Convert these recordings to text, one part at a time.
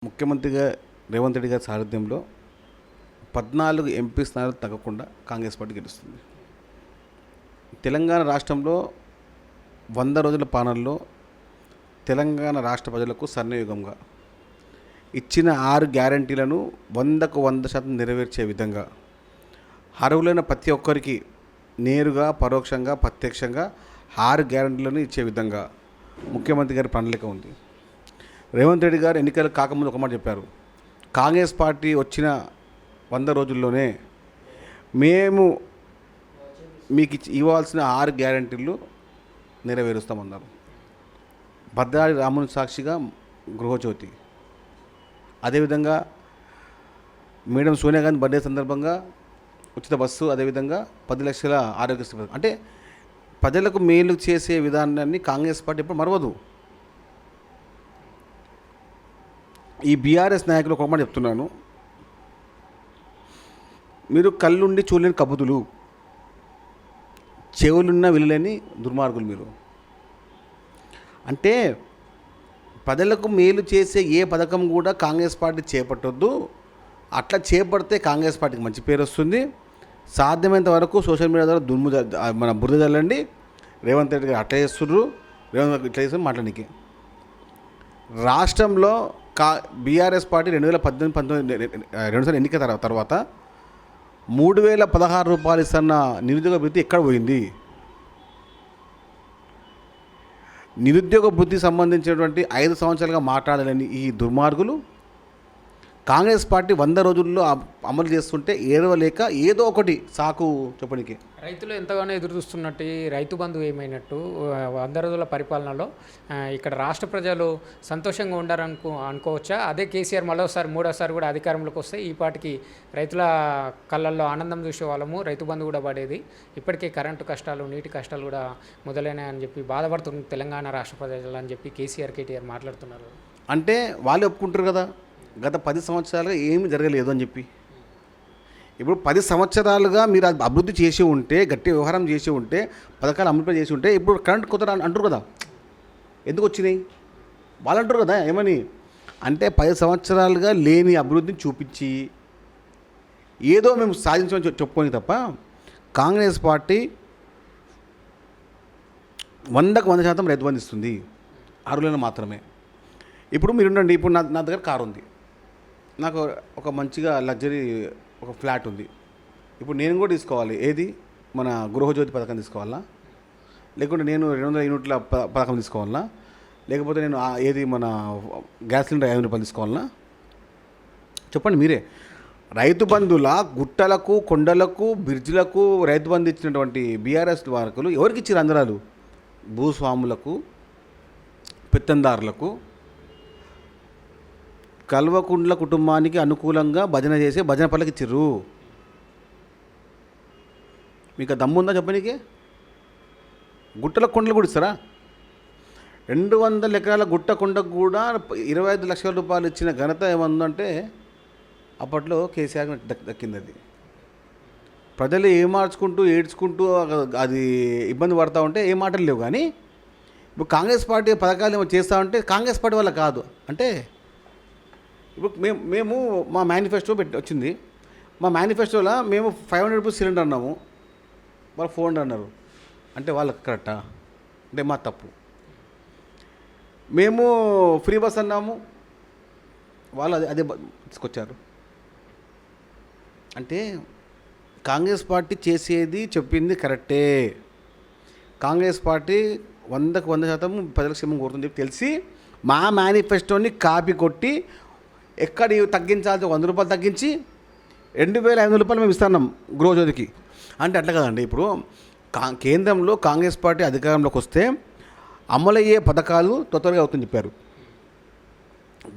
ముఖ్యమంత్రిగా రేవంత్ రెడ్డి గారి సారథ్యంలో 14 ఎంపీ స్థానాలు తగ్గకుండా కాంగ్రెస్ పార్టీ గెలుస్తుంది. తెలంగాణ రాష్ట్రంలో 100 రోజుల పాలనలో తెలంగాణ రాష్ట్ర ప్రజలకు స్వర్ణయుగంగా ఇచ్చిన 6 గ్యారంటీలను 100కు 100% నెరవేర్చే విధంగా అర్హులైన ప్రతి ఒక్కరికి నేరుగా పరోక్షంగా ప్రత్యక్షంగా 6 గ్యారంటీలను ఇచ్చే విధంగా ముఖ్యమంత్రి గారి ప్రణాళిక ఉంది. రేవంత్ రెడ్డి గారు ఎన్నికలు కాకముందు ఒక మాట చెప్పారు. కాంగ్రెస్ పార్టీ వచ్చిన 100 రోజుల్లోనే మేము మీకు ఇవ్వాల్సిన 6 గ్యారంటీలు నెరవేరుస్తామన్నారు. భద్రాద్రి రాముని సాక్షిగా గృహజ్యోతి, అదేవిధంగా మేడం సోనియా గాంధీ బర్త్డే సందర్భంగా ఉచిత బస్సు, అదేవిధంగా 10 లక్షల ఆరోగ్యశ్రీ పథకం. అంటే ప్రజలకు మేలు చేసే విధానాన్ని కాంగ్రెస్ పార్టీ ఎప్పుడు మరవదు. ఈ బీఆర్ఎస్ నాయకులు ఒక మాట చెప్తున్నాను, మీరు కళ్ళుండి చూడలేని కబుతులు, చెవులున్న వినలేని దుర్మార్గులు మీరు. అంటే ప్రజలకు మేలు చేసే ఏ పథకం కూడా కాంగ్రెస్ పార్టీ చేపట్టొద్దు. అట్లా చేపడితే కాంగ్రెస్ పార్టీకి మంచి పేరు వస్తుంది. సాధ్యమైనంత వరకు సోషల్ మీడియా ద్వారా మన బురద చల్లండి. రేవంత్ రెడ్డి గారు అట్లా చేస్తుర్రు, రేవంత్ ఇట్లా చేస్తారు మాట్లాడడానికి. రాష్ట్రంలో బీఆర్ఎస్ పార్టీ 2018-19 ఎన్నిక తర్వాత 3016 రూపాయలు ఇస్తున్న నిరుద్యోగ భృతి ఎక్కడ పోయింది? నిరుద్యోగ భృతి సంబంధించినటువంటి 5 సంవత్సరాలుగా మాట్లాడాలని ఈ దుర్మార్గులు కాంగ్రెస్ పార్టీ 100 రోజుల్లో అమలు చేస్తుంటే ఏడవలేక ఏదో ఒకటి సాకు చెప్పడానికి రైతులు ఎంతగానో ఎదురు చూస్తున్నట్టు రైతు బంధు ఏమైనట్టు 100 రోజుల పరిపాలనలో ఇక్కడ రాష్ట్ర ప్రజలు సంతోషంగా అనుకోవచ్చా? అదే కేసీఆర్ మూడోసారి కూడా అధికారంలోకి వస్తే ఈ పాటికి రైతుల కళ్ళల్లో ఆనందం చూసే వాళ్ళము, రైతు బంధు కూడా పడేది. ఇప్పటికే కరెంటు కష్టాలు, నీటి కష్టాలు కూడా మొదలైనాయని చెప్పి బాధపడుతుంది తెలంగాణ రాష్ట్ర ప్రజలు అని చెప్పి కేటీఆర్ మాట్లాడుతున్నారు. అంటే వాళ్ళు ఒప్పుకుంటారు కదా, గత 10 సంవత్సరాలుగా ఏమీ జరగలేదు అని చెప్పి. ఇప్పుడు 10 సంవత్సరాలుగా మీరు అభివృద్ధి చేసి ఉంటే, గట్టి వ్యవహారం చేసి ఉంటే, పథకాలు అమలు చేసి ఉంటే ఇప్పుడు కరెంట్ కొత్త అంటారు కదా, ఎందుకు వచ్చినాయి వాళ్ళు అంటారు కదా. ఏమని అంటే 10 సంవత్సరాలుగా లేని అభివృద్ధిని చూపించి ఏదో మేము సాధించమని చెప్పుకొని తప్ప కాంగ్రెస్ పార్టీ 100కు 100% రైతు బంధు ఇస్తుంది, అర్హులను మాత్రమే. ఇప్పుడు మీరు ఉండండి, ఇప్పుడు నా దగ్గర కారు ఉంది, నాకు ఒక మంచిగా లగ్జరీ ఒక ఫ్లాట్ ఉంది. ఇప్పుడు నేను కూడా తీసుకోవాలి, ఏది మన గృహజ్యోతి పథకం తీసుకోవాలా, లేకుంటే నేను 200 యూనిట్ల పథకం తీసుకోవాలా, లేకపోతే నేను ఏది మన గ్యాస్ సిలిండర్ 5 రూపాయలు తీసుకోవాలా? చెప్పండి మీరే. రైతు బంధుల గుట్టలకు, కొండలకు, బ్రిడ్జ్లకు రైతు బంధు ఇచ్చినటువంటి బీఆర్ఎస్ వారకులు ఎవరికి ఇచ్చారు? అందరాలు భూస్వాములకు, పెత్తందారులకు, కల్వకుండ్ల కుటుంబానికి అనుకూలంగా భజన చేసి భజన పల్లకి ఇచ్చిర్రు. మీకు దమ్ముందా చెప్పనీకి? గుట్టల కొండలు కూడా ఇస్తారా? 200 ఎకరాల గుట్ట కొండకు కూడా 25 లక్షల రూపాయలు ఇచ్చిన ఘనత ఏమందంటే అప్పట్లో కేసీఆర్ దక్కింది. అది ప్రజలు ఏమార్చుకుంటూ ఏడ్చుకుంటూ అది ఇబ్బంది పడతా ఉంటే ఏ మాటలు లేవు. కానీ ఇప్పుడు కాంగ్రెస్ పార్టీ పథకాలు ఏమో చేస్తూ ఉంటే కాంగ్రెస్ పార్టీ వల్ల కాదు. అంటే ఇప్పుడు మేము మా మేనిఫెస్టో వచ్చింది. మా మేనిఫెస్టోలో మేము 500 రూపీస్ సిలిండర్ అన్నాము, వాళ్ళు 400 అన్నారు. అంటే వాళ్ళకి కరెక్టా? అంటే మా తప్పు. మేము ఫ్రీ బస్ అన్నాము, వాళ్ళు అదే తీసుకొచ్చారు. అంటే కాంగ్రెస్ పార్టీ చేసేది చెప్పింది కరెక్టే. కాంగ్రెస్ పార్టీ 100కు 100% ప్రజలకు క్షేమం కోరుతుంది చెప్పి తెలిసి మా మేనిఫెస్టోని కాపీ కొట్టి ఎక్కడ తగ్గించాల్సి 100 రూపాయలు తగ్గించి 2500 రూపాయలు మేము ఇస్తున్నాం గృహజ్యోతికి. అంటే అట్లా కదండి. ఇప్పుడు కేంద్రంలో కాంగ్రెస్ పార్టీ అధికారంలోకి వస్తే అమలయ్యే పథకాలు తొందరగా అవుతుందని చెప్పారు.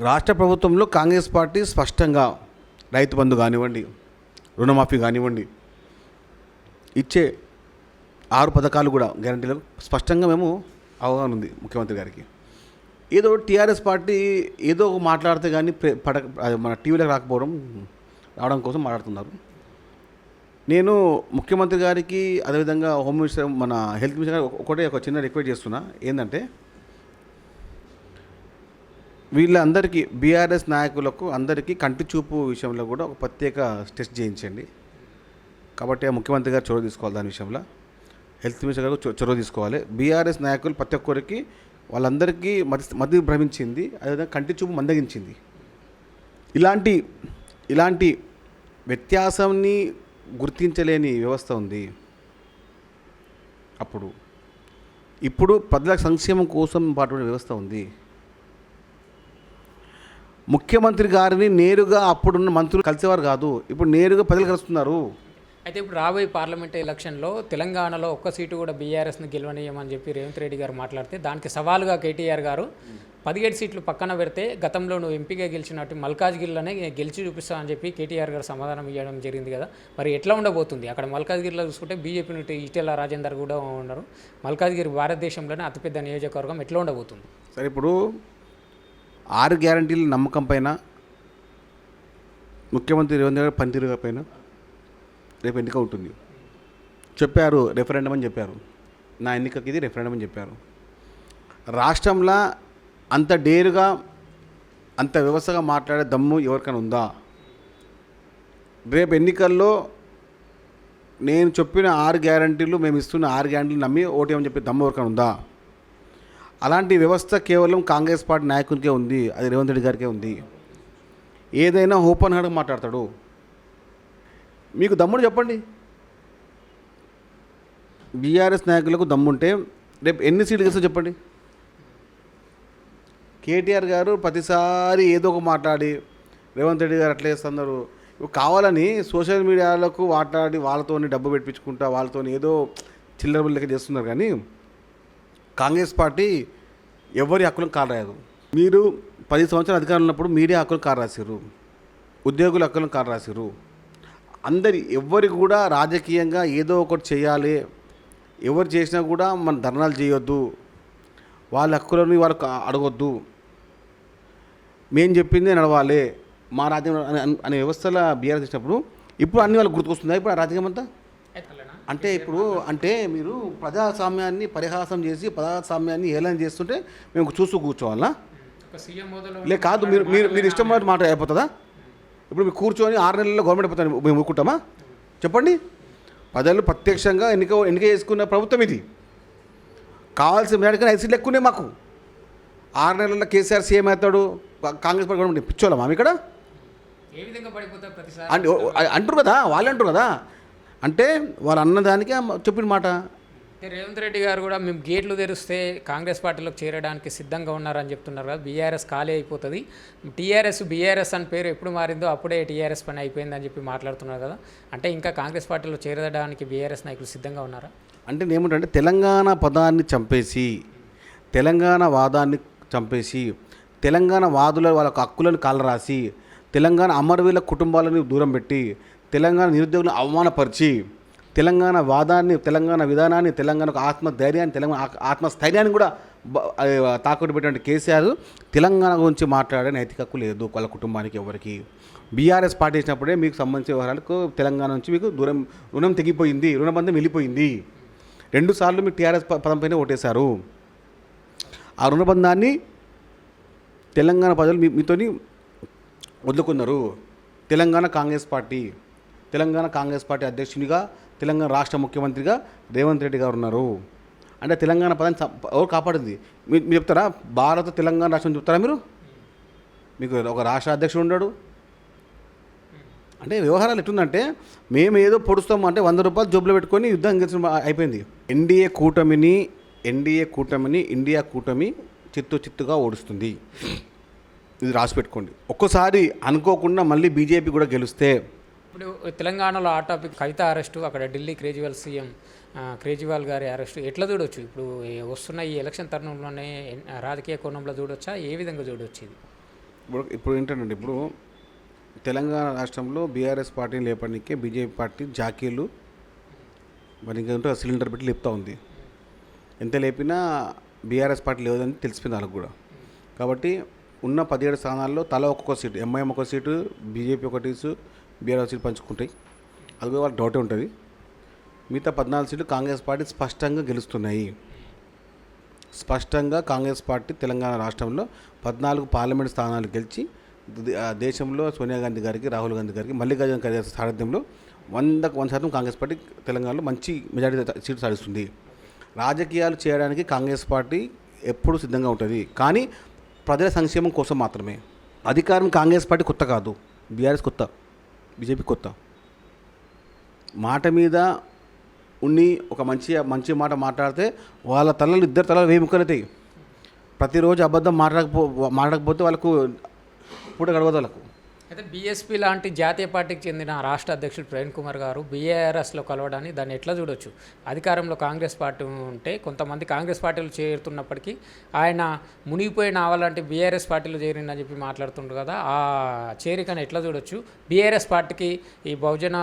రాష్ట్ర ప్రభుత్వంలో కాంగ్రెస్ పార్టీ స్పష్టంగా రైతు బంధు కానివ్వండి, రుణమాఫీ కానివ్వండి, ఇచ్చే 6 పథకాలు కూడా గ్యారంటీలకు స్పష్టంగా మేము అవగాహన ఉంది ముఖ్యమంత్రి గారికి. ఏదో టీఆర్ఎస్ పార్టీ ఏదో మాట్లాడితే కానీ మన టీవీలోకి రావడం కోసం మాట్లాడుతున్నారు. నేను ముఖ్యమంత్రి గారికి, అదేవిధంగా హోమ్ మినిస్టర్, మన హెల్త్ మినిస్టర్ గారికి ఒక చిన్న రిక్వెస్ట్ చేస్తున్నా. ఏంటంటే వీళ్ళందరికీ బీఆర్ఎస్ నాయకులకు అందరికీ కంటి చూపు విషయంలో కూడా ఒక ప్రత్యేక టెస్ట్ చేయించండి. కాబట్టి ఆ ముఖ్యమంత్రి గారు చొరవ తీసుకోవాలి దాని విషయంలో. హెల్త్ మినిస్టర్ గారు చొరవ తీసుకోవాలి. బీఆర్ఎస్ నాయకులు ప్రతి ఒక్కరికి వాళ్ళందరికీ మతి భ్రమించింది, అదేవిధంగా కంటి చూపు మందగించింది. ఇలాంటి వ్యత్యాసాన్ని గుర్తించలేని వ్యవస్థ ఉంది. ఇప్పుడు ప్రజల సంక్షేమం కోసం పాటుపడే వ్యవస్థ ఉంది. ముఖ్యమంత్రి గారిని నేరుగా అప్పుడున్న మంత్రులు కలిసేవారు కాదు, ఇప్పుడు నేరుగా ప్రజలు కలుస్తున్నారు. అయితే ఇప్పుడు రాబోయే పార్లమెంట్ ఎలక్షన్లో తెలంగాణలో ఒక్క సీటు కూడా బీఆర్ఎస్ని గెలవనీయమని చెప్పి రేవంత్ రెడ్డి గారు మాట్లాడితే దానికి సవాలుగా కేటీఆర్ గారు 17 సీట్లు పక్కన పెడితే గతంలో నువ్వు ఎంపీగా గెలిచినట్టు మల్కాజ్గిరిలోనే గెలిచి చూపిస్తా అని చెప్పి కేటీఆర్ గారు సమాధానం ఇవ్వడం జరిగింది కదా. మరి ఎట్లా ఉండబోతుంది అక్కడ మల్కాజ్గిరిలో చూసుకుంటే బీజేపీ నుండి ఈటెల రాజేందర్ కూడా ఉన్నారు. మల్కాజ్గిరి భారతదేశంలోనే అతిపెద్ద నియోజకవర్గం, ఎట్లా ఉండబోతుంది? సరే, ఇప్పుడు 6 గ్యారంటీల నమ్మకం పైన ముఖ్యమంత్రి రేవంత్ రెడ్డి పనితీరు పైన రేపు ఎన్నిక ఉంటుంది. చెప్పారు రెఫరెండం అని చెప్పారు, నా ఎన్నికకి ఇది రెఫరెండం అని చెప్పారు. రాష్ట్రంలో అంత డేరుగా అంత వ్యవస్థగా మాట్లాడే దమ్ము ఎవరికైనా ఉందా? రేపు ఎన్నికల్లో నేను చెప్పిన 6 గ్యారంటీలు, మేము ఇస్తున్న 6 గ్యారంటీలు నమ్మి ఓటేమని చెప్పి దమ్ము ఎవరికైనా ఉందా? అలాంటి వ్యవస్థ కేవలం కాంగ్రెస్ పార్టీ నాయకునికే ఉంది, అది రేవంత్ రెడ్డి గారికే ఉంది. ఏదైనా ఓపెన్ హార్ట్గా మాట్లాడతాడు. మీకు దమ్ముడు చెప్పండి. బీఆర్ఎస్ నాయకులకు దమ్ముంటే రేపు ఎన్ని సీట్లు గెలుస్తో చెప్పండి. కేటీఆర్ గారు ప్రతిసారి ఏదో ఒక మాట్లాడి రేవంత్ రెడ్డి గారు అట్లా చేస్తున్నారు. కావాలని సోషల్ మీడియాలకు మాట్లాడి వాళ్ళతో డబ్బు పెట్టించుకుంటా వాళ్ళతో ఏదో చిల్లర లెక్క చేస్తున్నారు. కానీ కాంగ్రెస్ పార్టీ ఎవరి హక్కులను కాలు రాయదు. మీరు 10 సంవత్సరాలు అధికారంలో ఉన్నప్పుడు మీడియా హక్కులను కారు రాశారు, ఉద్యోగుల హక్కులను కారు రాశారు. ఎవరికి కూడా రాజకీయంగా ఏదో ఒకటి చేయాలి, ఎవరు చేసినా కూడా మన ధర్నాలు చేయొద్దు, వాళ్ళ హక్కులని వాళ్ళకు అడగొద్దు, మేము చెప్పిందే నడవాలి, మా రాజ్యం అనే వ్యవస్థలో బీఆర్ఎస్ చేసినప్పుడు ఇప్పుడు అన్ని వాళ్ళకి గుర్తుకొస్తుందా ఇప్పుడు ఆ రాజకీయం అంతా? అంటే మీరు ప్రజాస్వామ్యాన్ని పరిహాసం చేసి ప్రజాస్వామ్యాన్ని హేళన చేస్తుంటే మేము చూస్తూ కూర్చోవాలా? కాదు, మీరు ఇష్టం మాట అయిపోతుందా? ఇప్పుడు మీరు కూర్చొని 6 నెలల్లో గవర్నమెంట్ అయిపోతాను మేము ఊరుకుంటామా? చెప్పండి. ప్రజలు ప్రత్యక్షంగా ఎన్నిక చేసుకున్న ప్రభుత్వం ఇది. కావాల్సిన మేడకన్నా 5 సీట్లు ఎక్కువనే మాకు. 6 నెలల్లో కేసీఆర్ సీఎం అవుతాడు, కాంగ్రెస్ పార్టీ గవర్నమెంట్ పిచ్చోళ్ళ మా ఇక్కడ అంటారు కదా, వాళ్ళు అంటారు కదా. అంటే వాళ్ళు అన్నదానికి చెప్పిన మాట. రేవంత్ రెడ్డి గారు కూడా మేము గేట్లు తెరిస్తే కాంగ్రెస్ పార్టీలోకి చేరడానికి సిద్ధంగా ఉన్నారని చెప్తున్నారు కదా. బీఆర్ఎస్ ఖాళీ అయిపోతుంది, బీఆర్ఎస్ అని పేరు ఎప్పుడు మారిందో అప్పుడే టీఆర్ఎస్ పని అయిపోయిందని చెప్పి మాట్లాడుతున్నారు కదా. అంటే ఇంకా కాంగ్రెస్ పార్టీలో చేరడానికి బీఆర్ఎస్ నాయకులు సిద్ధంగా ఉన్నారా? అంటే ఏమిటంటే తెలంగాణ పదాన్ని చంపేసి, తెలంగాణ వాదాన్ని చంపేసి, తెలంగాణ వాదుల వాళ్ళ హక్కులను కాలరాసి, తెలంగాణ అమరవీరుల కుటుంబాలను దూరం పెట్టి, తెలంగాణ నిరుద్యోగులను అవమానపరిచి, తెలంగాణ వాదాన్ని, తెలంగాణ విధానాన్ని, తెలంగాణకు ఆత్మధైర్యాన్ని, తెలంగాణ ఆత్మస్థైర్యాన్ని కూడా తాకట్టు పెట్టినటువంటి కేసీఆర్ తెలంగాణ గురించి మాట్లాడే నైతిక హక్కు లేదు వాళ్ళ కుటుంబానికి ఎవరికి. బీఆర్ఎస్ పార్టీ చేసినప్పుడే మీకు సంబంధించిన వ్యవహారాలకు తెలంగాణ నుంచి మీకు రుణం తెగిపోయింది, రుణబంధం వెళ్ళిపోయింది. 2 సార్లు మీరు టీఆర్ఎస్ పదం పైన ఓటేశారు. ఆ రుణబంధాన్ని తెలంగాణ ప్రజలు మీతోని వదులుకున్నారు. తెలంగాణ కాంగ్రెస్ పార్టీ అధ్యక్షునిగా, తెలంగాణ రాష్ట్ర ముఖ్యమంత్రిగా రేవంత్ రెడ్డి గారు ఉన్నారు. అంటే తెలంగాణ పదాన్ని ఎవరు కాపాడింది? మీరు చెప్తారా? భారత తెలంగాణ రాష్ట్రం చెప్తారా మీరు? మీకు ఒక రాష్ట్ర అధ్యక్షుడు ఉన్నాడు. అంటే వ్యవహారాలు ఎట్లుందంటే మేము ఏదో పొడుస్తాము అంటే 100 రూపాయలు జోబులో పెట్టుకొని యుద్ధం గెలిచిన అయిపోయింది. ఎన్డీఏ కూటమిని ఇండియా కూటమి చిత్తుగా ఓడుస్తుంది. ఇది రాసి పెట్టుకోండి. ఒక్కోసారి అనుకోకుండా మళ్ళీ బీజేపీ కూడా గెలిస్తే. ఇప్పుడు తెలంగాణలో ఆ టాపిక్ కవిత అరెస్టు, అక్కడ ఢిల్లీ కేజ్రీవాల్ సీఎం కేజ్రీవాల్ గారి అరెస్టు ఎట్లా చూడవచ్చు? ఇప్పుడు వస్తున్న ఈ ఎలక్షన్ తరుణంలోనే రాజకీయ కోణంలో చూడొచ్చా? ఏ విధంగా చూడవచ్చు ఇది? ఇప్పుడు ఏంటంటే ఇప్పుడు తెలంగాణ రాష్ట్రంలో బీఆర్ఎస్ పార్టీని లేపడానికి బీజేపీ పార్టీ జాకీలు మరి ఇంకా సిలిండర్ పెట్టి లేపుతూ ఉంది. ఎంత లేపినా బీఆర్ఎస్ పార్టీ లేదని తెలిసిపోయింది వాళ్ళకు కూడా. కాబట్టి ఉన్న 17 స్థానాల్లో తల ఒక్కొక్క సీటు, ఎంఐఎం ఒక సీటు, బీజేపీ ఒక సీటు, బీఆర్ఎస్ సీటు పంచుకుంటాయి. అది కూడా వాళ్ళకి డౌటే ఉంటుంది. మిగతా 14 సీట్లు కాంగ్రెస్ పార్టీ స్పష్టంగా గెలుస్తున్నాయి. స్పష్టంగా కాంగ్రెస్ పార్టీ తెలంగాణ రాష్ట్రంలో 14 పార్లమెంట్ స్థానాలు గెలిచి దేశంలో సోనియా గాంధీ గారికి, రాహుల్ గాంధీ గారికి, మల్లికార్జున ఖర్గే సారథ్యంలో 100% కాంగ్రెస్ పార్టీ తెలంగాణలో మంచి మెజారిటీ సీట్లు సాధిస్తుంది. రాజకీయాలు చేయడానికి కాంగ్రెస్ పార్టీ ఎప్పుడు సిద్ధంగా ఉంటుంది, కానీ ప్రజల సంక్షేమం కోసం మాత్రమే. అధికారం కాంగ్రెస్ పార్టీ కొత్త కాదు, బీఆర్ఎస్ కొత్త, బీజేపీ కొత్త. మాట మీద ఉండి ఒక మంచి మాట మాట్లాడితే వాళ్ళ తలలు ఇద్దరు తలలు వేముకనవుతాయి. ప్రతిరోజు అబద్ధం మాట్లాడకపోతే వాళ్ళకు పూట గడవదు వాళ్ళకు. అయితే బీఎస్పీ లాంటి జాతీయ పార్టీకి చెందిన రాష్ట్ర అధ్యక్షుడు ప్రవీణ్ కుమార్ గారు బీఆర్ఎస్లో కలవడాన్ని దాన్ని ఎట్లా చూడొచ్చు? అధికారంలో కాంగ్రెస్ పార్టీ ఉంటే కొంతమంది కాంగ్రెస్ పార్టీలో చేరుతున్నప్పటికీ ఆయన మునిగిపోయిన ఆవాలంటే బీఆర్ఎస్ పార్టీలో చేరిందని చెప్పి మాట్లాడుతుండ్రు కదా, ఆ చేరికను ఎట్లా చూడొచ్చు? బీఆర్ఎస్ పార్టీకి ఈ బహుజన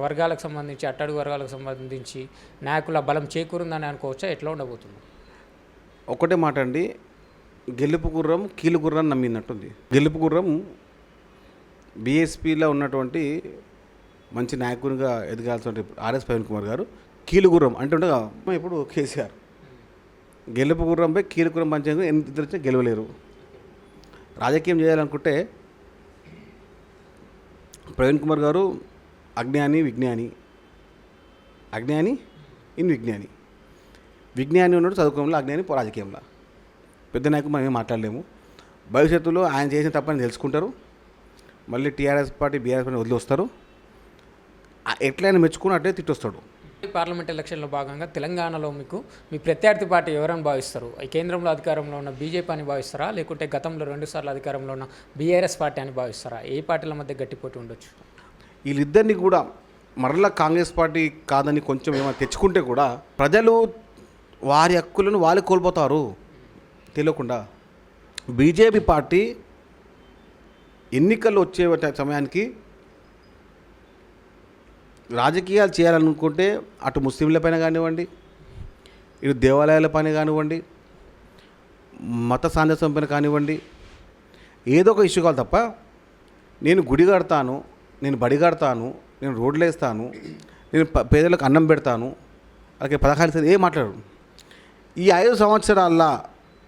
వర్గాలకు సంబంధించి, అట్టడుగు వర్గాలకు సంబంధించి నాయకుల బలం చేకూరుందని అనుకోవచ్చా? ఎట్లా ఉండబోతుంది? ఒకటే మాట అండి, గెలుపు గుర్రం కీలు గుర్రం నమ్మినట్టుంది. గెలుపు గుర్రం బీఎస్పీలో ఉన్నటువంటి మంచి నాయకునిగా ఎదగాల్సిన ఆర్ఎస్ ప్రవీణ్ కుమార్ గారు కీలు గుర్రం అంటే ఉండగా ఇప్పుడు కేసీఆర్ గెలుపు గుర్రంపై కీలు గుర్రం పంచాంగం ఇద్దరు వచ్చి గెలవలేరు. రాజకీయం చేయాలనుకుంటే ప్రవీణ్ కుమార్ గారు అజ్ఞాని విజ్ఞాని, అజ్ఞాని ఇన్ విజ్ఞాని. విజ్ఞాని ఉన్నాడు చదువుకోవడంలో, అజ్ఞాని రాజకీయంలో. పెద్ద నాయకులు మనం ఏం మాట్లాడలేము. భవిష్యత్తులో ఆయన చేసిన తప్పని తెలుసుకుంటారు, మళ్ళీ టీఆర్ఎస్ పార్టీ బీఆర్ఎస్ పార్టీ వదిలి వస్తారు. ఎట్లయినా మెచ్చుకుని అట్లే తిట్టొస్తాడు. పార్లమెంట్ ఎలక్షన్లో భాగంగా తెలంగాణలో మీకు మీ ప్రత్యర్థి పార్టీ ఎవరని భావిస్తారు? ఈ కేంద్రంలో అధికారంలో ఉన్న బీజేపీ అని భావిస్తారా, లేకుంటే గతంలో 2 సార్లు అధికారంలో ఉన్న బీఆర్ఎస్ పార్టీ అని భావిస్తారా? ఏ పార్టీల మధ్య గట్టి పోటీ ఉండొచ్చు? వీళ్ళిద్దరిని కూడా మరలా కాంగ్రెస్ పార్టీ కాదని కొంచెం ఏమైనా తెచ్చుకుంటే కూడా ప్రజలు వారి హక్కులను వాళ్ళు కోల్పోతారు తెలియకుండా. బీజేపీ పార్టీ ఎన్నికలు వచ్చే సమయానికి రాజకీయాలు చేయాలనుకుంటే అటు ముస్లింల పైన కానివ్వండి, ఇటు దేవాలయాల పైన కానివ్వండి, మత సాందర్శం పైన కానివ్వండి, ఏదో ఒక ఇష్యూ కావాలి తప్ప నేను గుడి కడతాను, నేను బడి కడతాను, నేను రోడ్లు వేస్తాను, నేను పేదలకు అన్నం పెడతాను, అలాగే పథకాలు ఇస్తాను ఏం మాట్లాడు. ఈ 5 సంవత్సరాల్లో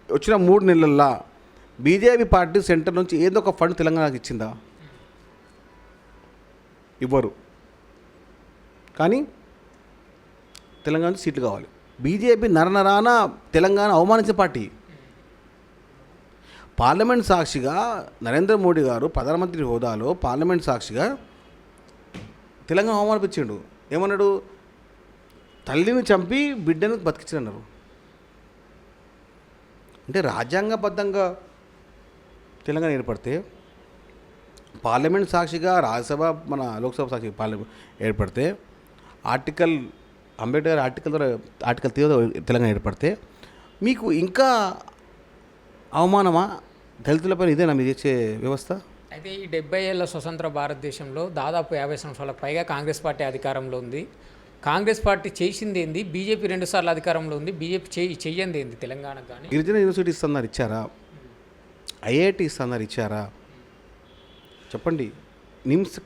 వచ్చిన 3 నెలల్లో బీజేపీ పార్టీ సెంటర్ నుంచి ఏదో ఒక ఫండ్ తెలంగాణకు ఇచ్చిందా? ఇవ్వరు. కానీ తెలంగాణ నుంచి సీట్లు కావాలి. బీజేపీ నరనరాన తెలంగాణ అవమానించిన పార్టీ. పార్లమెంట్ సాక్షిగా నరేంద్ర మోడీ గారు ప్రధానమంత్రి హోదాలో పార్లమెంట్ సాక్షిగా తెలంగాణ అవమానిపించాడు. ఏమన్నాడు? తల్లిని చంపి బిడ్డను బతికించన్నారు. అంటే రాజ్యాంగబద్ధంగా తెలంగాణ ఏర్పడితే, పార్లమెంట్ సాక్షిగా రాజ్యసభ మన లోక్సభ సాక్షి పార్లమెంట్ ఏర్పడితే, అంబేద్కర్ ఆర్టికల్ 3 తెలంగాణ ఏర్పడితే మీకు ఇంకా అవమానమా? దళితులపైన ఇదేనా మీరు ఇచ్చే వ్యవస్థ? అయితే ఈ 70 ఏళ్ల స్వతంత్ర భారతదేశంలో దాదాపు 50 సంవత్సరాలకు పైగా కాంగ్రెస్ పార్టీ అధికారంలో ఉంది. కాంగ్రెస్ పార్టీ చేసింది ఏంది? బీజేపీ 2 సార్లు అధికారంలో ఉంది. బీజేపీ చెయ్యంది ఏంది తెలంగాణకు? కానీ గిరిజన యూనివర్సిటీ ఇస్తున్నారు, ఇచ్చారా? ఐఐటి ఇస్తున్నారు, ఇచ్చారా? చెప్పండి.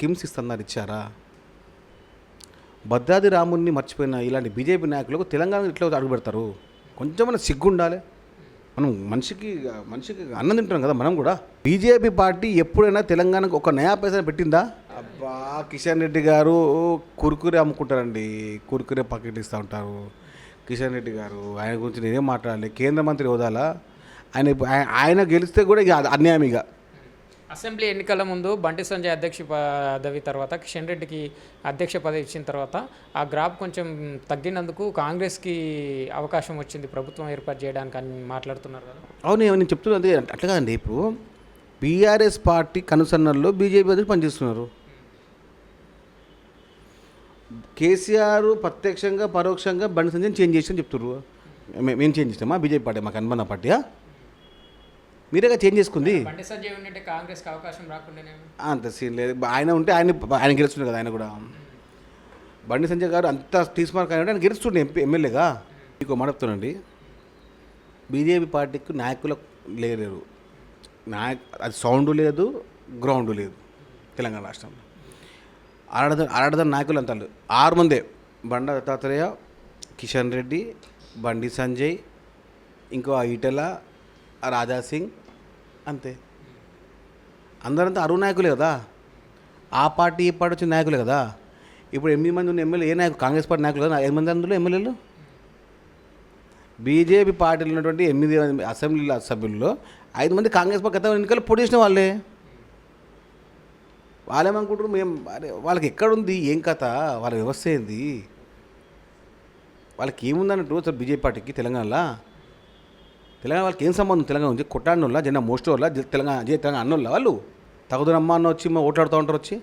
కిమ్స్ ఇస్తున్నారు, ఇచ్చారా? భద్రాద్రి రాముడిని మర్చిపోయిన ఇలాంటి బీజేపీ నాయకులకు తెలంగాణ ఇట్లా అడుగు పెడతారు? కొంచెం సిగ్గు ఉండాలి. మనం మనిషికి అన్నం తింటున్నాం కదా మనం కూడా. బీజేపీ పార్టీ ఎప్పుడైనా తెలంగాణకు ఒక నయా పైసా పెట్టిందా? అబ్బా, కిషన్ రెడ్డి గారు కుర్కురే అమ్ముకుంటారండి, కుర్కురే పాకెట్ ఇస్తూ ఉంటారు. కిషన్ రెడ్డి గారు ఆయన గురించి నేనేం మాట్లాడాలి? కేంద్ర మంత్రి హోదాలా ఆయన గెలిస్తే కూడా ఇక అన్యాయం. ఇక అసెంబ్లీ ఎన్నికల ముందు బండి సంజయ్ అధ్యక్ష పదవి తర్వాత కిషన్ రెడ్డికి అధ్యక్ష పదవి ఇచ్చిన తర్వాత ఆ గ్రాఫ్ కొంచెం తగ్గినందుకు కాంగ్రెస్కి అవకాశం వచ్చింది ప్రభుత్వం ఏర్పాటు చేయడానికి అని మాట్లాడుతున్నారు కదా. అవును, నేను చెప్తున్నది అట్లా కాదండి. ఇప్పుడు బీఆర్ఎస్ పార్టీ కనుసన్నల్లో బీజేపీ అధికారులు పనిచేస్తున్నారు. కేసీఆర్ ప్రత్యక్షంగా పరోక్షంగా బండి సంజయ్ చేంజ్ చేసి చెప్తున్నారు. మేము చేంజ్ చేస్తామా? బీజేపీ పార్టీ మాకు అనుబంధ పార్టీయా? మీరేగా చేంజ్ చేసుకుంది. బండి సంజయ్ ఉంటే కాంగ్రెస్కి అవకాశం రాకుండా అంత సీన్ లేదు. ఆయన ఉంటే ఆయన గెలుస్తుండే కదా. ఆయన కూడా బండి సంజయ్ గారు అంత తీసుమార్క్ ఆయన గెలుస్తుండే ఎమ్మెల్యేగా. మీకు మాట్లాడుతానండి, బీజేపీ పార్టీకి నాయకులు లేరు. అది సౌండ్ లేదు, గ్రౌండ్ లేదు తెలంగాణ రాష్ట్రంలో. ఆడద నాయకులు అంతా 6 మందే: బండా దత్తాత్రేయ, కిషన్ రెడ్డి, బండి సంజయ్, ఇంకో ఈటెల, రాజాసింగ్, అంతే. అందరంతా అరువు నాయకులే కదా, ఆ పార్టీ ఈ పార్టీ వచ్చిన నాయకులే కదా. ఇప్పుడు 8 మంది ఉన్న ఎమ్మెల్యే ఏ నాయకులు? కాంగ్రెస్ పార్టీ నాయకులు కదా 5 మంది అందులో ఎమ్మెల్యేలు. బీజేపీ పార్టీలో ఉన్నటువంటి 8 అసెంబ్లీ సభ్యుల్లో 5 మంది కాంగ్రెస్ పార్టీ గత ఎన్నికల్లో పోటీ చేసిన వాళ్ళే. వాళ్ళేమనుకుంటారు, మేము వాళ్ళకి ఎక్కడుంది, ఏం కథ, వాళ్ళ వ్యవస్థ ఏంది, వాళ్ళకి ఏముందన్నట్టు అసలు బీజేపీ పార్టీకి తెలంగాణ వాళ్ళకి ఏం సంబంధం? తెలంగాణ నుంచి కొట్టాడినోళ్ళ, జెండా మోస్టోళ్ళ, తెలంగాణ అన్నోళ్ళ వాళ్ళు తగుదనమ్మా అన్న వచ్చి ఓట్లాడుతూ ఉంటారు. వచ్చి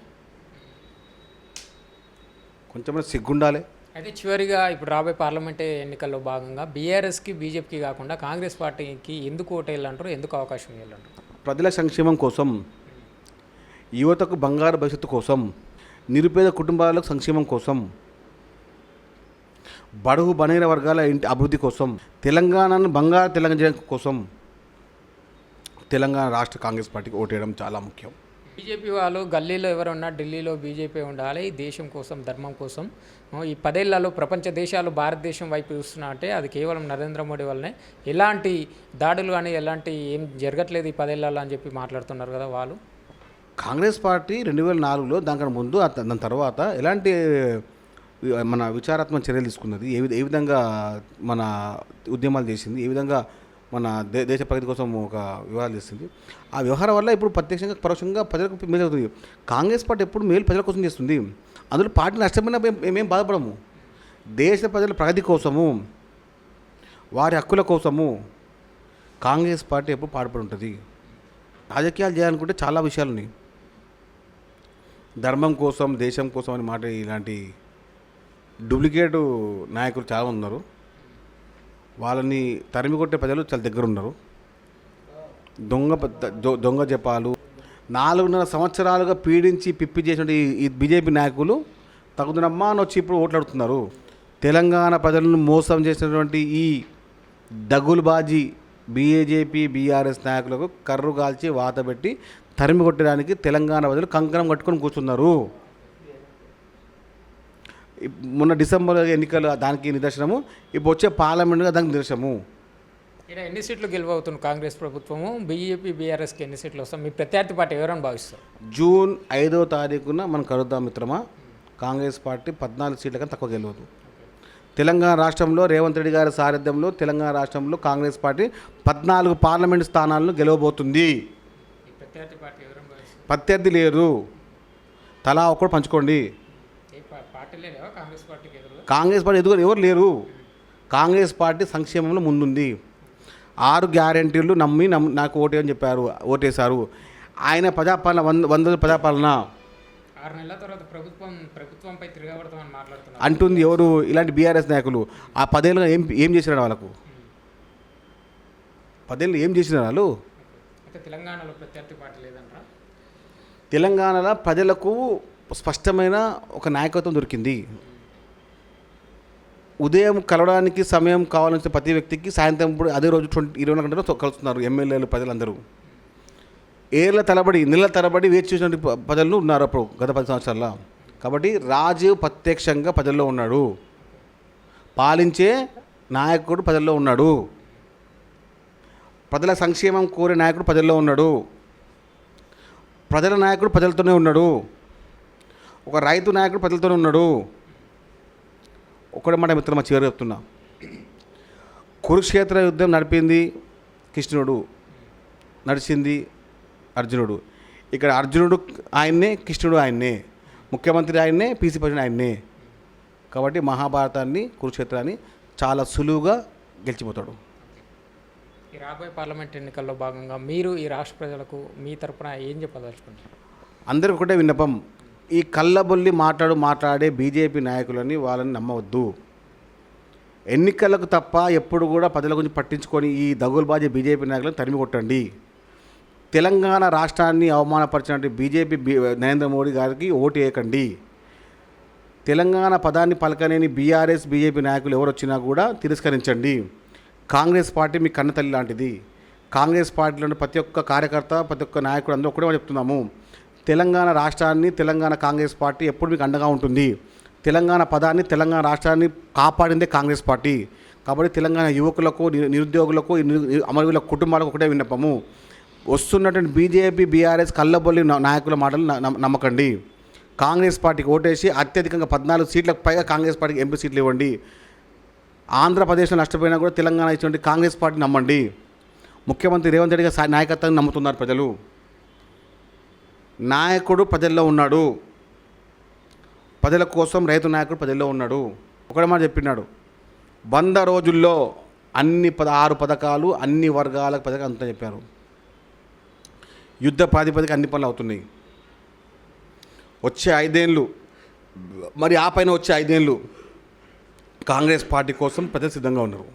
కొంచెం సిగ్గుండాలి. అయితే చివరిగా ఇప్పుడు రాబోయే పార్లమెంట్ ఎన్నికల్లో భాగంగా బీఆర్ఎస్కి బీజేపీకి కాకుండా కాంగ్రెస్ పార్టీకి ఎందుకు ఓటేయాలంటారు, ఎందుకు అవకాశం ఇవ్వాలంటారు? ప్రజల సంక్షేమం కోసం, యువతకు బంగారు భవిష్యత్తు కోసం, నిరుపేద కుటుంబాలకు సంక్షేమం కోసం, బడుగు బలహీన వర్గాల ఇంటి అభివృద్ధి కోసం, తెలంగాణను బంగారు తెలంగాణ చేయడం కోసం తెలంగాణ రాష్ట్ర కాంగ్రెస్ పార్టీకి ఓటేయడం చాలా ముఖ్యం. బీజేపీ వాళ్ళు గల్లీలో ఎవరున్నా ఢిల్లీలో బీజేపీ ఉండాలి, దేశం కోసం, ధర్మం కోసం. ఈ 10 ఏళ్లలో ప్రపంచ దేశాలు భారతదేశం వైపు చూస్తున్నా అంటే అది కేవలం నరేంద్ర మోడీ వల్లనే. ఎలాంటి దాడులు కానీ ఎలాంటి ఏం జరగట్లేదు ఈ 10 ఏళ్లలో అని చెప్పి మాట్లాడుతున్నారు కదా వాళ్ళు. కాంగ్రెస్ పార్టీ 2004లో దానికన్నా ముందు దాని తర్వాత ఎలాంటి మన విచారాత్మక చర్యలు తీసుకున్నది, ఏ విధంగా మన ఉద్యమాలు చేసింది, ఏ విధంగా మన దేశ ప్రగతి కోసం ఒక వ్యవహారం చేస్తుంది. ఆ వ్యవహారం వల్ల ఇప్పుడు ప్రత్యక్షంగా పరోక్షంగా ప్రజలకు మేలు అవుతుంది. కాంగ్రెస్ పార్టీ ఎప్పుడు మేలు ప్రజల కోసం చేస్తుంది. అందులో పార్టీ నష్టమైన మేమేం బాధపడము. దేశ ప్రజల ప్రగతి కోసము, వారి హక్కుల కోసము కాంగ్రెస్ పార్టీ ఎప్పుడు పాటుపడి ఉంటుంది. రాజకీయాలు చేయాలనుకుంటే చాలా విషయాలు ఉన్నాయి. ధర్మం కోసం, దేశం కోసం అని మాట ఇలాంటి డూప్లికేటు నాయకులు చాలా ఉన్నారు. వాళ్ళని తరిమి కొట్టే ప్రజలు చాలా దగ్గర ఉన్నారు. దొంగ జపాలు 4.5 సంవత్సరాలుగా పీడించి పిప్పి చేసిన ఈ బీజేపీ నాయకులు తగుదనమ్మా అని వచ్చి ఇప్పుడు ఓట్లాడుతున్నారు. తెలంగాణ ప్రజలను మోసం చేసినటువంటి ఈ దగులుబాజీ బీజేపీ బీఆర్ఎస్ నాయకులకు కర్రు కాల్చి వాత పెట్టి తరిమి కొట్టడానికి తెలంగాణ ప్రజలు కంకణం కట్టుకొని కూర్చున్నారు. మొన్న డిసెంబర్ ఎన్నికలు దానికి నిదర్శనము, ఇప్పుడు వచ్చే పార్లమెంట్గా దానికి నిదర్శనము. ఇక్కడ ఎన్ని సీట్లు గెలువవుతుంది కాంగ్రెస్ ప్రభుత్వము, బీజేపీ బీఆర్ఎస్కి ఎన్ని సీట్లు వస్తాం? మీ ప్రత్యర్థి పార్టీ ఎవరని భావిస్తారు? జూన్ 5వ తారీఖున మనం కలుద్దాం మిత్రమా. కాంగ్రెస్ పార్టీ 14 సీట్ల కన్నా తక్కువ గెలవదు. తెలంగాణ రాష్ట్రంలో రేవంత్ రెడ్డి గారి సారథ్యంలో తెలంగాణ రాష్ట్రంలో కాంగ్రెస్ పార్టీ 14 పార్లమెంట్ స్థానాలను గెలవబోతుంది. ప్రత్యర్థి లేరు, తలా ఒక్కడు పంచుకోండి. కాంగ్రెస్ పార్టీ ఎదుగు ఎవరు లేరు. కాంగ్రెస్ పార్టీ సంక్షేమంలో ముందుంది. 6 గ్యారెంటీలు నమ్మి నాకు ఓటేయని చెప్పారు, ఓటేశారు. ఆయన ప్రజాపాలన 100 ప్రజాపాలన 6 నెలల తర్వాత ప్రభుత్వంపై తిరగబడతామని మాట్లాడుతున్నారు అంటుంది ఎవరు? ఇలాంటి బీఆర్ఎస్ నాయకులు. ఆ 10 ఏళ్ళుగా ఏం చేసినారు వాళ్ళకు? 10 ఏళ్ళు ఏం చేసినారు వాళ్ళు? అయితే తెలంగాణలో ప్రత్యర్థి పార్టీ లేదంటారా? తెలంగాణలో ప్రజలకు స్పష్టమైన ఒక నాయకత్వం దొరికింది. ఉదయం కలవడానికి సమయం కావాల్సిన ప్రతి వ్యక్తికి సాయంత్రం ఇప్పుడు అదే రోజు 24 గంటలు కలుస్తున్నారు ఎమ్మెల్యేలు, ప్రజలందరూ. ఏళ్ళ తరబడి, నెలల తరబడి వేచి చూసిన ప్రజలు ఉన్నారు అప్పుడు గత 10 సంవత్సరాల్లో. కాబట్టి రాజు ప్రత్యక్షంగా ప్రజల్లో ఉన్నాడు, పాలించే నాయకుడు ప్రజల్లో ఉన్నాడు, ప్రజల సంక్షేమం కోరే నాయకుడు ప్రజల్లో ఉన్నాడు, ప్రజల నాయకుడు ప్రజలతోనే ఉన్నాడు, ఒక రైతు నాయకుడు ప్రజలతోనే ఉన్నాడు. ఒకటి మాట మిత్రమా చివరి చెప్తున్నా, కురుక్షేత్ర యుద్ధం నడిపింది కృష్ణుడు, నడిచింది అర్జునుడు. ఇక్కడ అర్జునుడు ఆయన్నే, కృష్ణుడు ఆయన్నే, ముఖ్యమంత్రి ఆయన్నే, పీసీ ప్రెసిడెంట్ ఆయన్నే. కాబట్టి మహాభారతాన్ని, కురుక్షేత్రాన్ని చాలా సులువుగా గెలిచిపోతాడు. ఈ రాబోయే పార్లమెంట్ ఎన్నికల్లో భాగంగా మీరు ఈ రాష్ట్ర ప్రజలకు మీ తరపున ఏం చెప్పదలుచుకుంటారు? అందరికీ ఒకటే విన్నపం, ఈ కళ్ళబొల్లి మాట్లాడే బీజేపీ నాయకులని వాళ్ళని నమ్మవద్దు. ఎన్నికలకు తప్ప ఎప్పుడు కూడా ప్రజల గురించి పట్టించుకొని ఈ దగులుబాజీ బీజేపీ నాయకులను తరిమి కొట్టండి. తెలంగాణ రాష్ట్రాన్ని అవమానపరిచినట్టు బీజేపీ నరేంద్ర మోడీ గారికి ఓటు వేయకండి. తెలంగాణ పదాన్ని పలకనేని బీఆర్ఎస్ బీజేపీ నాయకులు ఎవరు వచ్చినా కూడా తిరస్కరించండి. కాంగ్రెస్ పార్టీ మీ కన్నతల్లి లాంటిది. కాంగ్రెస్ పార్టీలోని ప్రతి ఒక్క కార్యకర్త, ప్రతి ఒక్క నాయకుడు అందరూ ఒకటే చెప్తున్నాము, తెలంగాణ రాష్ట్రాన్ని, తెలంగాణ కాంగ్రెస్ పార్టీ ఎప్పుడు మీకు అండగా ఉంటుంది. తెలంగాణ పదాన్ని, తెలంగాణ రాష్ట్రాన్ని కాపాడిందే కాంగ్రెస్ పార్టీ. కాబట్టి తెలంగాణ యువకులకు నిరుద్యోగులకు అమరవీరుల కుటుంబాలకు ఒకటే విన్నపము, వస్తున్నటువంటి బీజేపీ బీఆర్ఎస్ కళ్ళబొల్లి నాయకుల మాటలు నమ్మకండి. కాంగ్రెస్ పార్టీకి ఓటేసి అత్యధికంగా 14 సీట్లకు పైగా కాంగ్రెస్ పార్టీకి ఎంపీ సీట్లు ఇవ్వండి. ఆంధ్రప్రదేశ్లో నష్టపోయినా కూడా తెలంగాణ ఇచ్చినటువంటి కాంగ్రెస్ పార్టీ నమ్మండి. ముఖ్యమంత్రి రేవంత్ రెడ్డి గారి నాయకత్వాన్ని నమ్ముతున్నారు ప్రజలు. నాయకుడు ప్రజల్లో ఉన్నాడు, ప్రజల కోసం రైతు నాయకుడు ప్రజల్లో ఉన్నాడు. ఒకటే మాట చెప్పినాడు, 100 రోజుల్లో అన్ని 6 పథకాలు అన్ని వర్గాలకు పథకాలు అంతా చెప్పారు. యుద్ధ ప్రాతిపదిక అన్ని పనులు అవుతున్నాయి. వచ్చే 5 ఏళ్ళు, మరి ఆ పైన వచ్చే 5 ఏళ్ళు కాంగ్రెస్ పార్టీ కోసం ప్రజలు సిద్ధంగా ఉన్నారు.